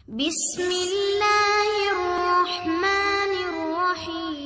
بسم اللہ الرحمن الرحیم۔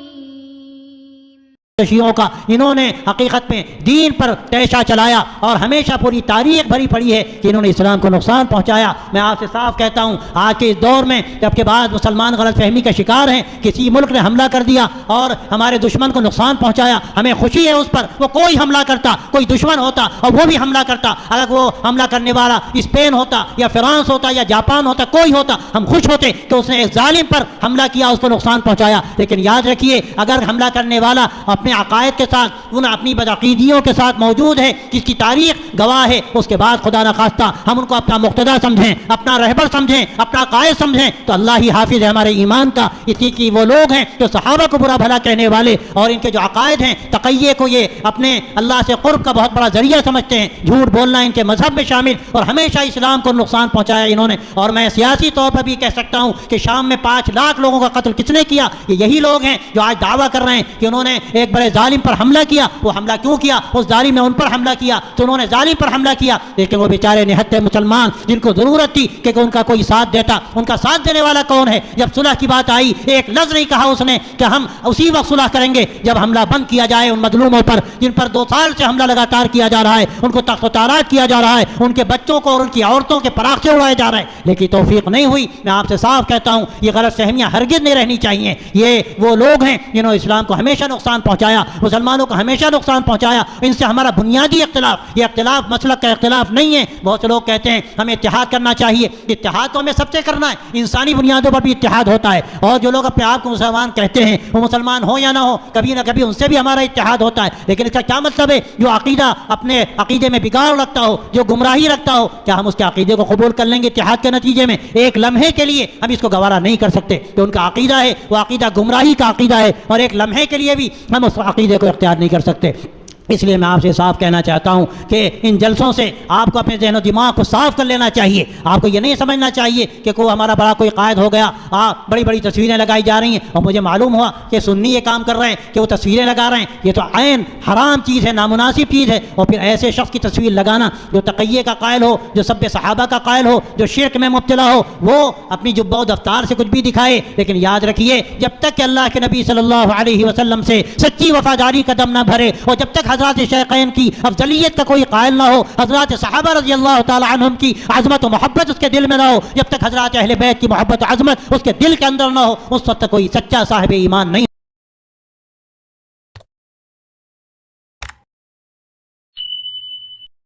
شیعوں کا انہوں نے حقیقت میں دین پر تیشہ چلایا اور ہمیشہ پوری تاریخ بھری پڑی ہے کہ انہوں نے اسلام کو نقصان پہنچایا۔ میں آپ سے صاف کہتا ہوں آج کے اس دور میں جب کہ بعض مسلمان غلط فہمی کا شکار ہیں، کسی ملک نے حملہ کر دیا اور ہمارے دشمن کو نقصان پہنچایا، ہمیں خوشی ہے اس پر۔ وہ کوئی حملہ کرتا، کوئی دشمن ہوتا اور وہ بھی حملہ کرتا، اگر وہ حملہ کرنے والا اسپین ہوتا یا فرانس ہوتا یا جاپان ہوتا، کوئی ہوتا، ہم خوش ہوتے کہ اس نے ایک ظالم پر حملہ کیا، اس کو نقصان پہنچایا۔ لیکن یاد رکھیے اگر حملہ کرنے والا اپنے عقائد کے ساتھ، ان اپنی بدعقیدیوں کے ساتھ موجود ہے جس کی تاریخ گواہ ہے، اس کے بعد خدا نخواستہ ہم ان کو اپنا مقتدی سمجھیں، اپنا رہبر سمجھیں، اپنا قائد سمجھیں تو اللہ ہی حافظ ہے ہمارے ایمان کا۔ اسی کی وہ لوگ ہیں جو صحابہ کو برا بھلا کہنے والے اور ان کے جو عقائد ہیں تقیے کو یہ اپنے اللہ سے قرب کا بہت بڑا ذریعہ سمجھتے ہیں۔ جھوٹ بولنا ان کے مذہب میں شامل، اور ہمیشہ اسلام کو نقصان پہنچایا انہوں نے۔ اور میں سیاسی طور پر بھی کہہ سکتا ہوں کہ شام میں 5 لاکھ لوگوں کا قتل کس نے کیا؟ یہ یہی لوگ ہیں جو آج دعویٰ کر رہے ہیں کہ انہوں نے ایک بڑے ظالم پر حملہ کیا۔ وہ حملہ کیوں کیا؟ اس ظالم نے ان پر حملہ کیا تو انہوں نے ظالم پر حملہ کیا، لیکن وہ بیچارے نہتے مسلمان جن کو ضرورت تھی کہ ان کا کوئی ساتھ دیتا، ان کا ساتھ دینے والا کون ہے؟ جب صلح کی بات آئی ایک لفظ نہیں کہا اس نے کہ ہم اسی وقت صلح کریں گے جب حملہ بند کیا جائے ان مظلوموں پر جن پر 2 سال سے حملہ لگاتار کیا جا رہا ہے، ان کو تخت و تاراج کیا جا رہا ہے، ان کے بچوں کو اور ان کی عورتوں کے پراخے اڑائے جا رہے ہیں، لیکن توفیق نہیں ہوئی۔ میں آپ سے صاف کہتا ہوں یہ غلط فہمیاں ہرگز نہیں رہنی چاہیے۔ یہ وہ لوگ ہیں جنہوں نے اسلام کو ہمیشہ نقصان پہنچایا، مسلمانوں کو ہمیشہ نقصان پہنچایا۔ ان سے ہمارا بنیادی اختلاف، یہ اختلاف مسلک کا اختلاف نہیں ہے۔ بہت سے لوگ کہتے ہیں ہمیں اتحاد کرنا چاہیے، اتحاد تو ہمیں سب سے کرنا ہے، انسانی بنیادوں پر بھی اتحاد ہوتا ہے، اور جو لوگ اپنے آپ کو مسلمان کہتے ہیں وہ مسلمان ہو یا نہ ہو کبھی نہ کبھی ان سے بھی ہمارا اتحاد ہوتا ہے۔ لیکن اس کا کیا مطلب ہے؟ جو عقیدہ اپنے عقیدے میں بگاڑ رکھتا ہو، جو گمراہی رکھتا ہو، کیا ہم اس کے عقیدے کو قبول کر لیں گے اتحاد کے نتیجے میں؟ ایک لمحے کے لیے ہم اس کو گوارا نہیں کر سکتے کہ ان کا عقیدہ ہے وہ عقیدہ گمراہی کا عقیدہ ہے، اور ایک لمحے کے لیے بھی ہم اس عقیدے کو اختیار نہیں کر سکتے۔ اس لیے میں آپ سے صاف کہنا چاہتا ہوں کہ ان جلسوں سے آپ کو اپنے ذہن و دماغ کو صاف کر لینا چاہیے۔ آپ کو یہ نہیں سمجھنا چاہیے کہ کوئی ہمارا بڑا کوئی قائد ہو گیا، بڑی بڑی تصویریں لگائی جا رہی ہیں اور مجھے معلوم ہوا کہ سنی یہ کام کر رہے ہیں کہ وہ تصویریں لگا رہے ہیں، یہ تو عین حرام چیز ہے، نامناسب چیز ہے۔ اور پھر ایسے شخص کی تصویر لگانا جو تقیے کا قائل ہو، جو سب صحابہ کا قائل ہو، جو شرک میں مبتلا ہو، وہ اپنی جبہ و دفتار سے کچھ بھی دکھائے، لیکن یاد رکھیے جب تک کہ اللہ کے نبی صلی اللہ علیہ وسلم سے سچی وفاداری کا دم نہ بھرے، اور جب تک حضرات شیخین کی افضلیت کا کوئی قائل نہ ہو، حضرات صحابہ رضی اللہ تعالی عنہم کی عظمت و محبت اس کے دل میں نہ ہو، جب تک حضرات اہل بیت کی محبت و عظمت اس کے دل کے اندر نہ ہو، اس وقت تک کوئی سچا صاحب ایمان نہیں